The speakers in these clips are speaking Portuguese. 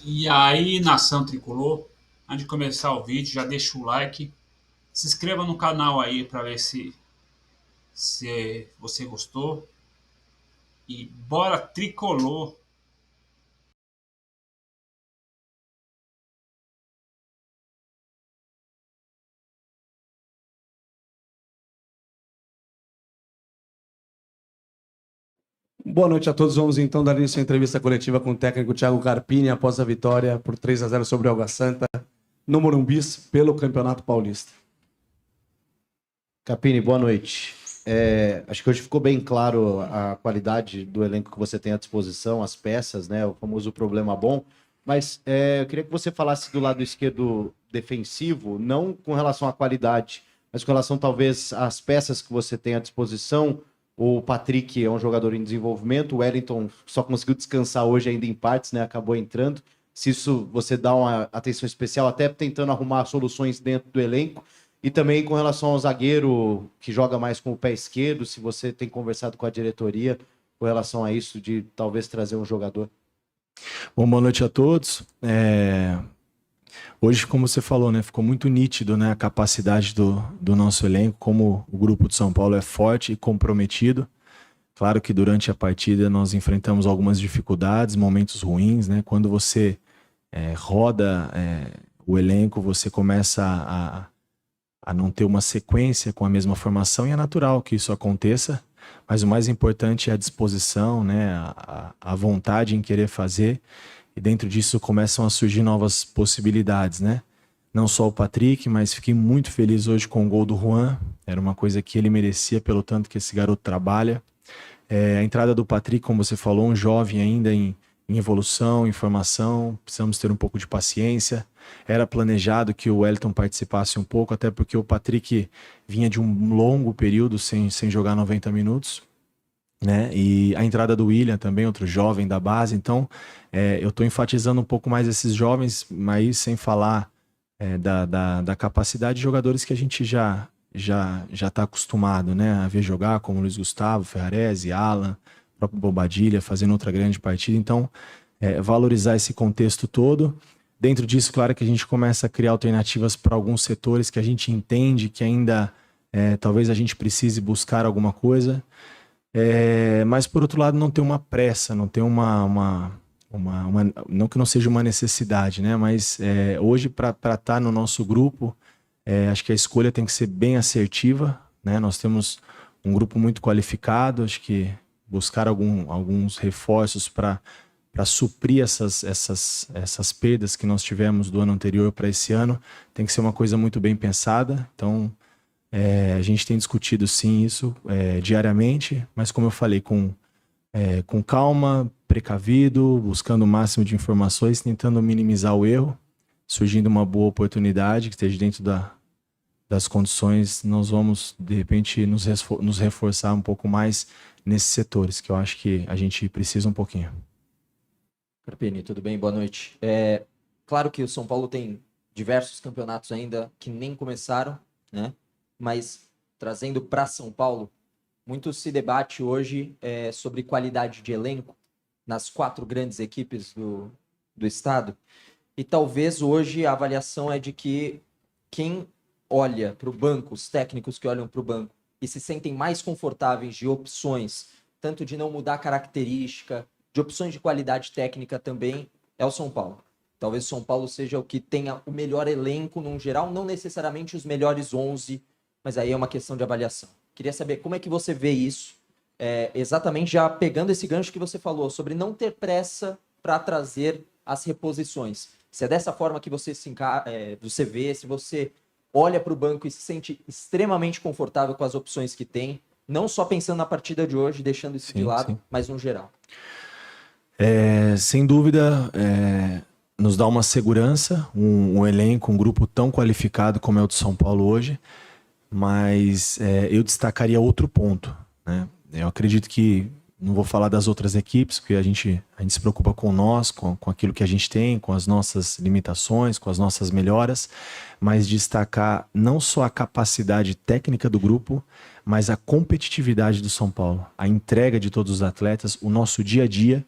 E aí, nação tricolor, antes de começar o vídeo, já deixa o like, se inscreva no canal aí para ver se você gostou. E bora tricolor! Boa noite a todos. Vamos então dar início à entrevista coletiva com o técnico Thiago Carpini após a vitória por 3-0 sobre o Água Santa no Morumbi pelo Campeonato Paulista. Carpini, boa noite. Acho que hoje ficou bem claro a qualidade do elenco que você tem à disposição, as peças, né? O famoso problema bom. Mas eu queria que você falasse do lado esquerdo defensivo, não com relação à qualidade, mas com relação talvez às peças que você tem à disposição. O Patrick é um jogador em desenvolvimento, o Wellington só conseguiu descansar hoje ainda em partes, né? Acabou entrando. Se isso você dá uma atenção especial, até tentando arrumar soluções dentro do elenco. E também com relação ao zagueiro que joga mais com o pé esquerdo, se você tem conversado com a diretoria com relação a isso, de talvez trazer um jogador. Bom, boa noite a todos. Hoje, como você falou, né, ficou muito nítido, né, a capacidade do nosso elenco, como o grupo de São Paulo é forte e comprometido. Claro que durante a partida nós enfrentamos algumas dificuldades, momentos ruins, né? Quando você roda o elenco, você começa a não ter uma sequência com a mesma formação, e é natural que isso aconteça, mas o mais importante é a disposição, né, a vontade em querer fazer, e dentro disso começam a surgir novas possibilidades, né? Não só o Patrick, mas fiquei muito feliz hoje com o gol do Juan, era uma coisa que ele merecia pelo tanto que esse garoto trabalha. A entrada do Patrick, como você falou, um jovem ainda em evolução, em formação, precisamos ter um pouco de paciência. Era planejado que o Wellington participasse um pouco, até porque o Patrick vinha de um longo período sem jogar 90 minutos, né? E a entrada do William também, outro jovem da base. Então, eu estou enfatizando um pouco mais esses jovens, mas sem falar da capacidade de jogadores que a gente já está acostumado, né, a ver jogar, como Luiz Gustavo, Ferrarese, Alan, próprio Bobadilha, fazendo outra grande partida. Então, valorizar esse contexto todo. Dentro disso, claro que a gente começa a criar alternativas para alguns setores que a gente entende que ainda talvez a gente precise buscar alguma coisa. Mas, por outro lado, não tem uma pressa, não tem não que não seja uma necessidade, né? Mas hoje, para estar no nosso grupo, acho que a escolha tem que ser bem assertiva, né? Nós temos um grupo muito qualificado, acho que buscar alguns reforços para suprir essas perdas que nós tivemos do ano anterior para esse ano, tem que ser uma coisa muito bem pensada. Então, a gente tem discutido sim isso diariamente, mas como eu falei, com calma, precavido, buscando o máximo de informações, tentando minimizar o erro. Surgindo uma boa oportunidade que esteja dentro das condições, nós vamos, de repente, nos reforçar um pouco mais nesses setores, que eu acho que a gente precisa um pouquinho. Carpini, tudo bem? Boa noite. Claro que o São Paulo tem diversos campeonatos ainda que nem começaram, né? Mas trazendo para São Paulo, muito se debate hoje sobre qualidade de elenco nas 4 grandes equipes do estado. E talvez hoje a avaliação é de que quem olha para o banco, os técnicos que olham para o banco e se sentem mais confortáveis de opções, tanto de não mudar a característica, de opções de qualidade técnica também, é o São Paulo. Talvez o São Paulo seja o que tenha o melhor elenco num geral, não necessariamente os melhores 11, mas aí é uma questão de avaliação. Queria saber como é que você vê isso, exatamente já pegando esse gancho que você falou, sobre não ter pressa para trazer as reposições. Se é dessa forma que você você vê, se você olha para o banco e se sente extremamente confortável com as opções que tem, não só pensando na partida de hoje, deixando isso de lado, mas no geral. Sem dúvida, nos dá uma segurança, um elenco, um grupo tão qualificado como é o de São Paulo hoje, mas eu destacaria outro ponto, né? Eu acredito que, não vou falar das outras equipes, porque a gente se preocupa com nós, com aquilo que a gente tem, com as nossas limitações, com as nossas melhoras, mas destacar não só a capacidade técnica do grupo, mas a competitividade do São Paulo, a entrega de todos os atletas, o nosso dia a dia.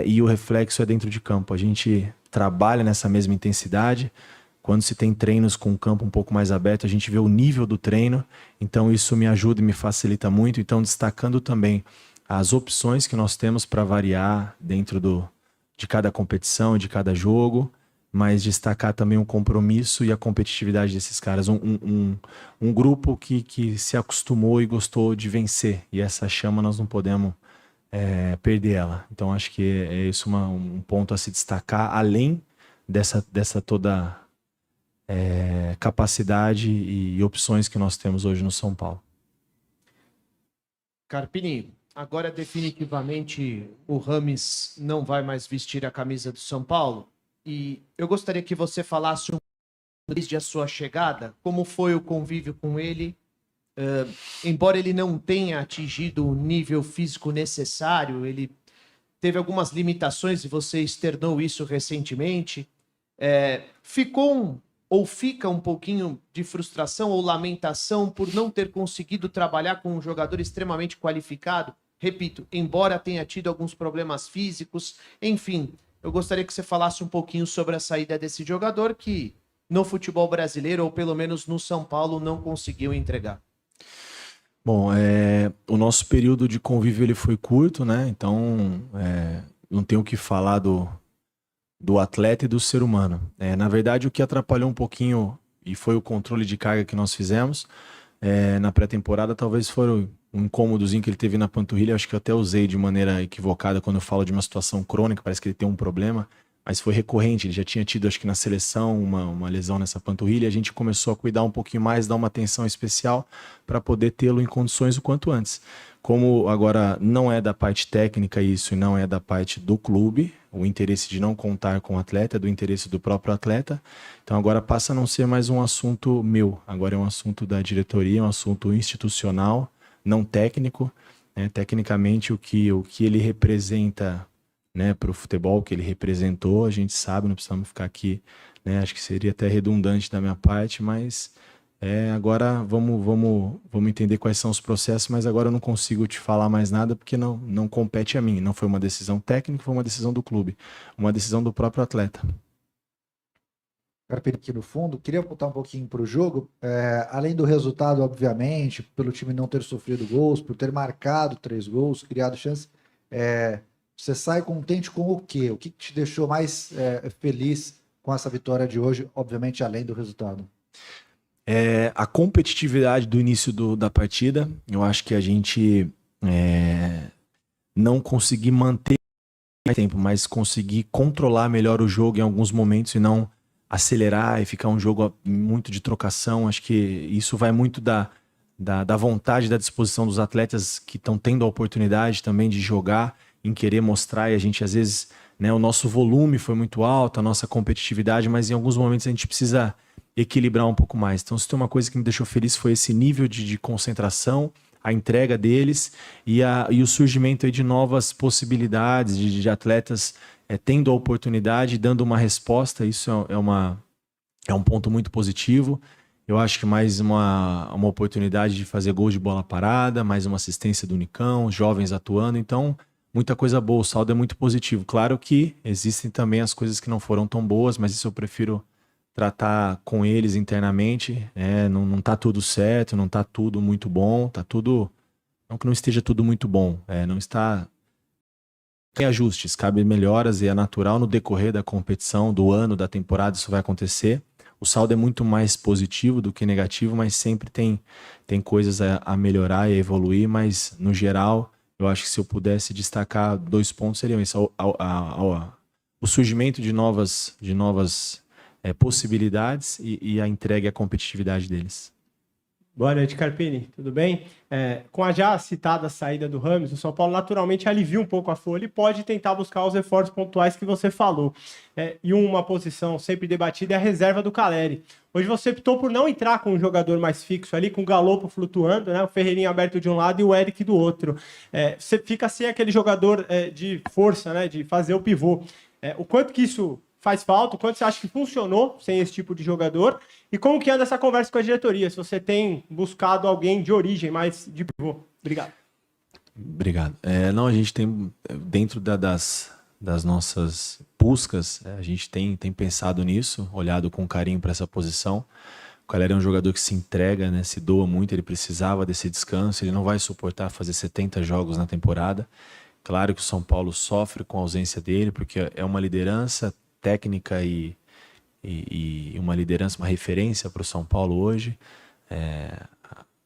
e o reflexo é dentro de campo. A gente trabalha nessa mesma intensidade. Quando se tem treinos com o campo um pouco mais aberto, a gente vê o nível do treino, então isso me ajuda e me facilita muito. Então, destacando também as opções que nós temos para variar dentro de cada competição, de cada jogo, mas destacar também o compromisso e a competitividade desses caras. Um grupo que se acostumou e gostou de vencer, e essa chama nós não podemos perder ela. Então, acho que é isso um ponto a se destacar, além dessa toda capacidade e opções que nós temos hoje no São Paulo. Carpini, agora definitivamente o Rames não vai mais vestir a camisa do São Paulo. E eu gostaria que você falasse um pouco desde a sua chegada, como foi o convívio com ele. Embora ele não tenha atingido o nível físico necessário, ele teve algumas limitações e você externou isso recentemente. Fica um pouquinho de frustração ou lamentação por não ter conseguido trabalhar com um jogador extremamente qualificado? Repito, embora tenha tido alguns problemas físicos, enfim, eu gostaria que você falasse um pouquinho sobre a saída desse jogador que no futebol brasileiro, ou pelo menos no São Paulo, não conseguiu entregar. Bom, o nosso período de convívio ele foi curto, né? Então, não tenho o que falar do atleta e do ser humano. Na verdade, o que atrapalhou um pouquinho e foi o controle de carga que nós fizemos na pré-temporada, talvez foi um incômodozinho que ele teve na panturrilha. Acho que eu até usei de maneira equivocada quando eu falo de uma situação crônica, parece que ele tem um problema, mas foi recorrente. Ele já tinha tido, acho que na seleção, uma lesão nessa panturrilha. A gente começou a cuidar um pouquinho mais, dar uma atenção especial para poder tê-lo em condições o quanto antes. Como agora não é da parte técnica isso e não é da parte do clube, o interesse de não contar com o atleta, é do interesse do próprio atleta. Então agora passa a não ser mais um assunto meu, agora é um assunto da diretoria, um assunto institucional, não técnico. Tecnicamente o que ele representa, para o futebol, o que ele representou, a gente sabe, não precisamos ficar aqui, acho que seria até redundante da minha parte, mas agora vamos entender quais são os processos, mas agora eu não consigo te falar mais nada porque não compete a mim. Não foi uma decisão técnica, foi uma decisão do clube, uma decisão do próprio atleta. Carpini, aqui no fundo, queria voltar um pouquinho para o jogo. Além do resultado, obviamente, pelo time não ter sofrido gols, por ter marcado 3 gols, criado chances, você sai contente com o quê? O que te deixou mais feliz com essa vitória de hoje, obviamente, além do resultado? A competitividade do início da partida. Eu acho que a gente não conseguir manter tempo, mas conseguir controlar melhor o jogo em alguns momentos e não acelerar e ficar um jogo muito de trocação. Acho que isso vai muito da vontade, da disposição dos atletas que estão tendo a oportunidade também de jogar, em querer mostrar. E a gente, às vezes, o nosso volume foi muito alto, a nossa competitividade, mas em alguns momentos a gente precisa equilibrar um pouco mais. Então, se tem uma coisa que me deixou feliz foi esse nível de concentração, a entrega deles e o surgimento aí de novas possibilidades de atletas tendo a oportunidade, dando uma resposta. Isso é um ponto muito positivo. Eu acho que mais uma oportunidade de fazer gols de bola parada, mais uma assistência do Nicão, jovens atuando. Então, muita coisa boa, o saldo é muito positivo. Claro que existem também as coisas que não foram tão boas, mas isso eu prefiro tratar com eles internamente. Não tá tudo certo, não tá tudo muito bom, tá tudo... Não que não esteja tudo muito bom, não está... Tem ajustes, cabe melhoras e é natural no decorrer da competição, do ano, da temporada, isso vai acontecer. O saldo é muito mais positivo do que negativo, mas sempre tem coisas a melhorar e a evoluir, mas no geral, eu acho que se eu pudesse destacar 2 pontos seriam isso, o surgimento de novas possibilidades e a entrega e a competitividade deles. Boa noite, Carpini. Tudo bem? Com a já citada saída do Rames, o São Paulo naturalmente alivia um pouco a folha e pode tentar buscar os reforços pontuais que você falou. E uma posição sempre debatida é a reserva do Caleri. Hoje você optou por não entrar com um jogador mais fixo ali, com o Galopo flutuando, o Ferreirinha aberto de um lado e o Eric do outro. Você fica sem aquele jogador de força, de fazer o pivô. O quanto que isso faz falta? O quanto você acha que funcionou sem esse tipo de jogador? E como que anda essa conversa com a diretoria? Se você tem buscado alguém de origem, mais de pivô. Obrigado. Obrigado. Não, a gente tem, dentro das das nossas buscas, a gente tem pensado nisso, olhado com carinho para essa posição. O Calleri é um jogador que se entrega, né, se doa muito, ele precisava desse descanso, ele não vai suportar fazer 70 jogos na temporada. Claro que o São Paulo sofre com a ausência dele, porque é uma liderança técnica e uma liderança, uma referência para o São Paulo hoje.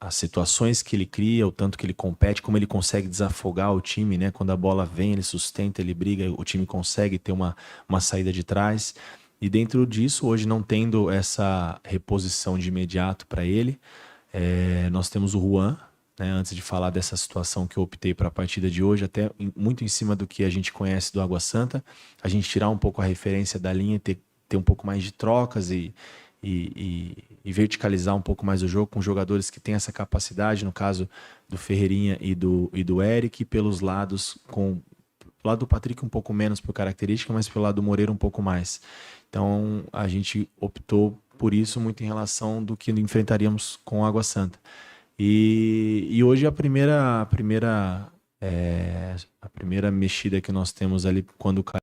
As situações que ele cria, o tanto que ele compete, como ele consegue desafogar o time, né? Quando a bola vem, ele sustenta, ele briga, o time consegue ter uma saída de trás. E dentro disso, hoje não tendo essa reposição de imediato para ele, nós temos o Juan, né? Antes de falar dessa situação que eu optei para a partida de hoje, até muito em cima do que a gente conhece do Água Santa, a gente tirar um pouco a referência da linha, ter um pouco mais de trocas e verticalizar um pouco mais o jogo com jogadores que têm essa capacidade, no caso do Ferreirinha e do Eric, pelos lados, pelo lado do Patrick um pouco menos por característica, mas pelo lado do Moreira um pouco mais. Então a gente optou por isso muito em relação do que enfrentaríamos com o Água Santa. E hoje a primeira mexida que nós temos ali quando o cara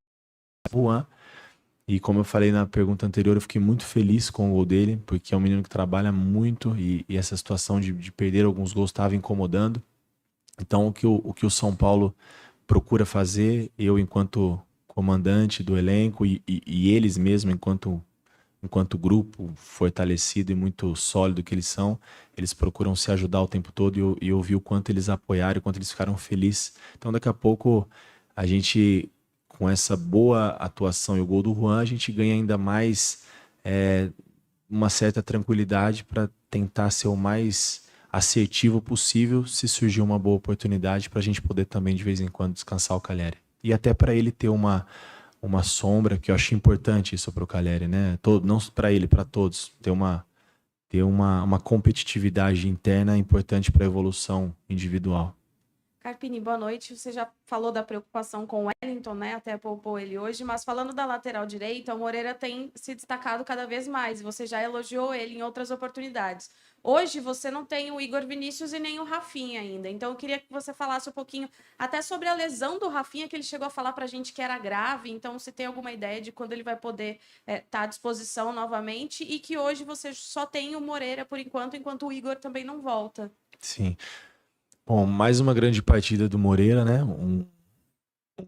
Juan. E como eu falei na pergunta anterior, eu fiquei muito feliz com o gol dele, porque é um menino que trabalha muito e essa situação de perder alguns gols estava incomodando. Então o que o São Paulo procura fazer, eu enquanto comandante do elenco e eles mesmo enquanto grupo fortalecido e muito sólido que eles são, eles procuram se ajudar o tempo todo e eu vi o quanto eles apoiaram, o quanto eles ficaram felizes. Então daqui a pouco a gente, com essa boa atuação e o gol do Juan, a gente ganha ainda mais uma certa tranquilidade para tentar ser o mais assertivo possível se surgir uma boa oportunidade para a gente poder também de vez em quando descansar o Calleri. E até para ele ter uma sombra, que eu acho importante isso para o Calleri, né? Não para ele, para todos. Ter uma competitividade interna importante para a evolução individual. Carpini, boa noite. Você já falou da preocupação com o Wellington, né? Até poupou ele hoje, mas falando da lateral direita, o Moreira tem se destacado cada vez mais. Você já elogiou ele em outras oportunidades. Hoje você não tem o Igor Vinícius e nem o Rafinha ainda. Então eu queria que você falasse um pouquinho até sobre a lesão do Rafinha, que ele chegou a falar pra gente que era grave. Então se tem alguma ideia de quando ele vai poder estar à disposição novamente, e que hoje você só tem o Moreira por enquanto o Igor também não volta. Sim. Bom, mais uma grande partida do Moreira, né? Um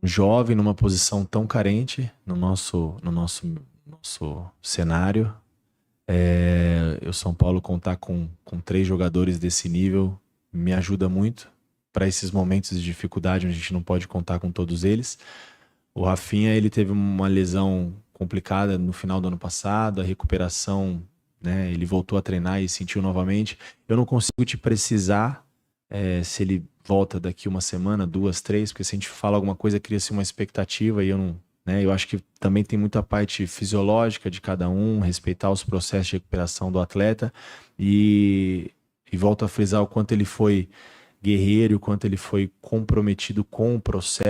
jovem numa posição tão carente no nosso cenário. O São Paulo contar com 3 jogadores desse nível me ajuda muito para esses momentos de dificuldade onde a gente não pode contar com todos eles. O Rafinha, ele teve uma lesão complicada no final do ano passado, a recuperação, né? Ele voltou a treinar e sentiu novamente. Eu não consigo te precisar se ele volta daqui uma semana, 2, 3, porque se a gente fala alguma coisa, cria-se uma expectativa e eu não, né? Eu acho que também tem muita parte fisiológica de cada um, respeitar os processos de recuperação do atleta e volto a frisar o quanto ele foi guerreiro, o quanto ele foi comprometido com o processo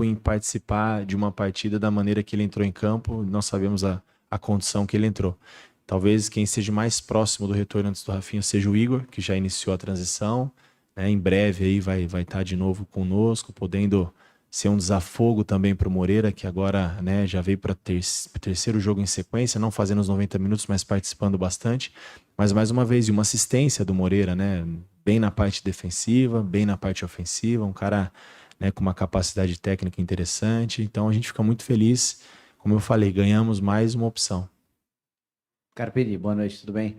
em participar de uma partida da maneira que ele entrou em campo. Nós sabemos a condição que ele entrou. Talvez quem seja mais próximo do retorno antes do Rafinha seja o Igor, que já iniciou a transição, né? Em breve aí vai estar de novo conosco, podendo ser um desafogo também para o Moreira, que agora, né, já veio para terceiro jogo em sequência, não fazendo os 90 minutos, mas participando bastante. Mas mais uma vez, uma assistência do Moreira, né? Bem na parte defensiva, bem na parte ofensiva, um cara, né, com uma capacidade técnica interessante. Então a gente fica muito feliz. Como eu falei, ganhamos mais uma opção. Carpini, boa noite, tudo bem?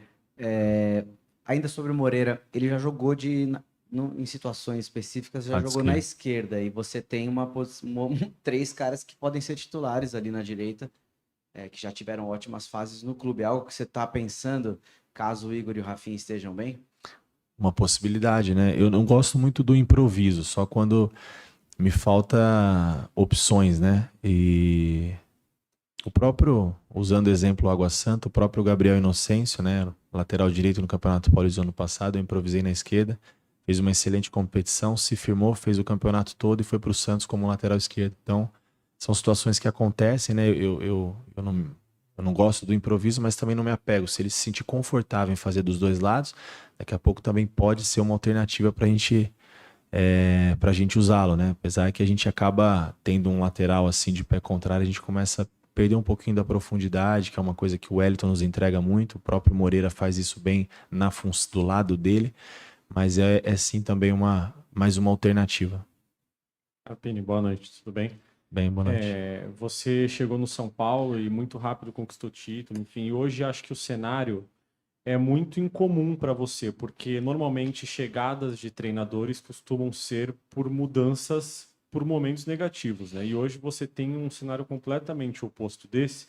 Ainda sobre o Moreira, ele já jogou em situações específicas, já jogou na esquerda, e você tem 3 caras que podem ser titulares ali na direita, que já tiveram ótimas fases no clube. É algo que você está pensando, caso o Igor e o Rafinha estejam bem? Uma possibilidade, né? Eu não gosto muito do improviso, só quando me falta opções, né? E o próprio, usando o exemplo Água Santa, o próprio Gabriel Inocêncio, né? Lateral direito no Campeonato Paulista do ano passado, eu improvisei na esquerda, fez uma excelente competição, se firmou, fez o campeonato todo e foi para o Santos como lateral esquerdo. Então, são situações que acontecem, né? Eu não gosto do improviso, mas também não me apego. Se ele se sentir confortável em fazer dos dois lados, daqui a pouco também pode ser uma alternativa para a gente para a gente usá-lo, né? Apesar que a gente acaba tendo um lateral assim de pé contrário, a gente começa a perder um pouquinho da profundidade, que é uma coisa que o Wellington nos entrega muito. O próprio Moreira faz isso bem do lado dele, mas é sim também mais uma alternativa. Carpini, boa noite, tudo bem? Bem, boa noite. Você chegou no São Paulo e muito rápido conquistou título, enfim, e hoje acho que o cenário é muito incomum para você, porque normalmente chegadas de treinadores costumam ser por mudanças, por momentos negativos, né? E hoje você tem um cenário completamente oposto desse,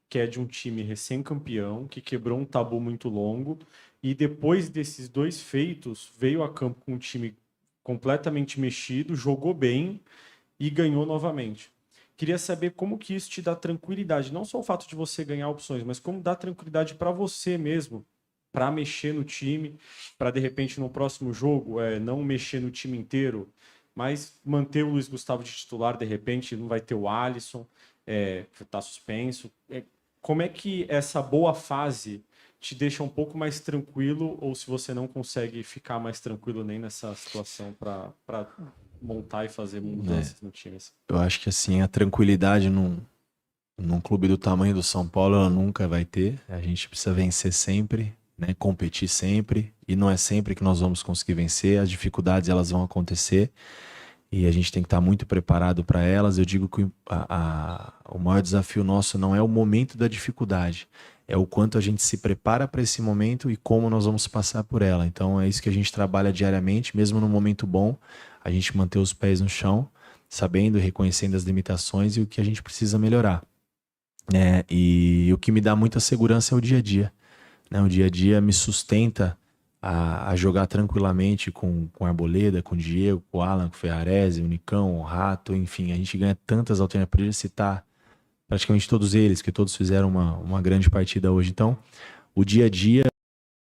que é de um time recém-campeão, que quebrou um tabu muito longo, e depois desses 2 feitos, veio a campo com um time completamente mexido, jogou bem e ganhou novamente. Queria saber como que isso te dá tranquilidade, não só o fato de você ganhar opções, mas como dá tranquilidade para você mesmo, para mexer no time, para de repente no próximo jogo não mexer no time inteiro, mas manter o Luiz Gustavo de titular, de repente não vai ter o Alisson, que está suspenso. Como é que essa boa fase te deixa um pouco mais tranquilo, ou se você não consegue ficar mais tranquilo nem nessa situação para montar e fazer mudanças no time? Eu acho que assim, a tranquilidade num clube do tamanho do São Paulo ela nunca vai ter. A gente precisa vencer sempre, né? Competir sempre, e não é sempre que nós vamos conseguir vencer. As dificuldades elas vão acontecer e a gente tem que estar muito preparado para elas. Eu digo que o maior desafio nosso não é o momento da dificuldade, é o quanto a gente se prepara para esse momento e como nós vamos passar por ela. Então é isso que a gente trabalha diariamente, mesmo no momento bom, a gente manter os pés no chão, sabendo e reconhecendo as limitações e o que a gente precisa melhorar. E o que me dá muita segurança é o dia a dia. Né? O dia a dia me sustenta a jogar tranquilamente com o Arboleda, com o Diego, com o Alan, com o Ferrarese, o Nicão, o Rato, enfim, a gente ganha tantas alternativas, poderia citar praticamente todos eles, que todos fizeram uma grande partida hoje. Então, o dia a dia,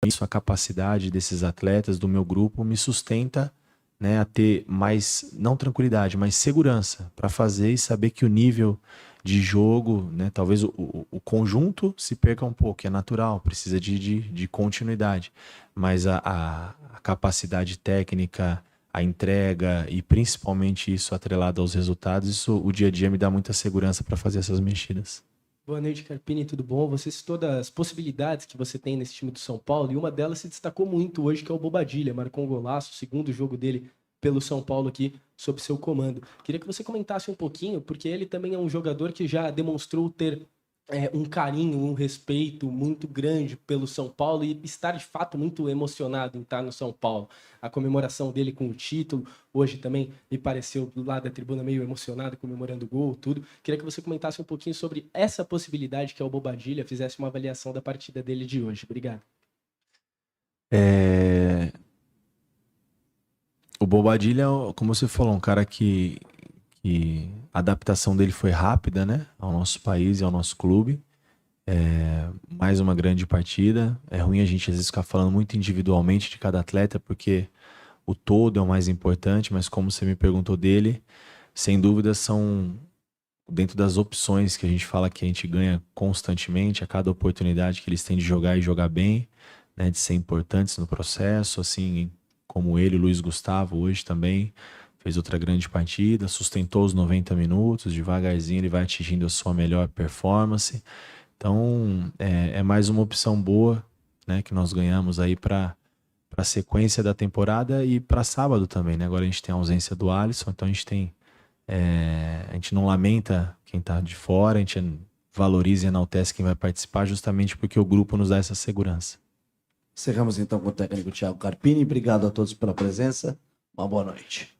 isso, a capacidade desses atletas, do meu grupo, me sustenta, né, a ter mais, não tranquilidade, mas segurança para fazer e saber que o nível de jogo, né, talvez o conjunto se perca um pouco, é natural, precisa de continuidade, mas a capacidade técnica, a entrega e principalmente isso atrelado aos resultados, isso o dia a dia me dá muita segurança para fazer essas mexidas. Boa noite, Carpini, tudo bom? Você citou das possibilidades que você tem nesse time do São Paulo, e uma delas se destacou muito hoje, que é o Bobadilla, marcou um golaço, o segundo jogo dele pelo São Paulo aqui, sob seu comando. Queria que você comentasse um pouquinho, porque ele também é um jogador que já demonstrou ter um carinho, um respeito muito grande pelo São Paulo e estar de fato muito emocionado em estar no São Paulo. A comemoração dele com o título, hoje também me pareceu do lado da tribuna meio emocionado, comemorando o gol, tudo. Queria que você comentasse um pouquinho sobre essa possibilidade que é o Bobadilla, fizesse uma avaliação da partida dele de hoje. Obrigado. O Bobadilla, como você falou, um cara que a adaptação dele foi rápida, né, ao nosso país e ao nosso clube. Mais uma grande partida. É ruim a gente às vezes ficar falando muito individualmente de cada atleta, porque o todo é o mais importante, mas como você me perguntou dele, sem dúvida são dentro das opções que a gente fala que a gente ganha constantemente, a cada oportunidade que eles têm de jogar e jogar bem, né, de ser importantes no processo, assim como ele, o Luiz Gustavo, hoje também fez outra grande partida, sustentou os 90 minutos, devagarzinho ele vai atingindo a sua melhor performance. Então, é mais uma opção boa, né, que nós ganhamos aí para a sequência da temporada e para sábado também, né? Agora a gente tem a ausência do Alisson, então a gente não lamenta quem está de fora, a gente valoriza e enaltece quem vai participar, justamente porque o grupo nos dá essa segurança. Encerramos então com o técnico Thiago Carpini. Obrigado a todos pela presença. Uma boa noite.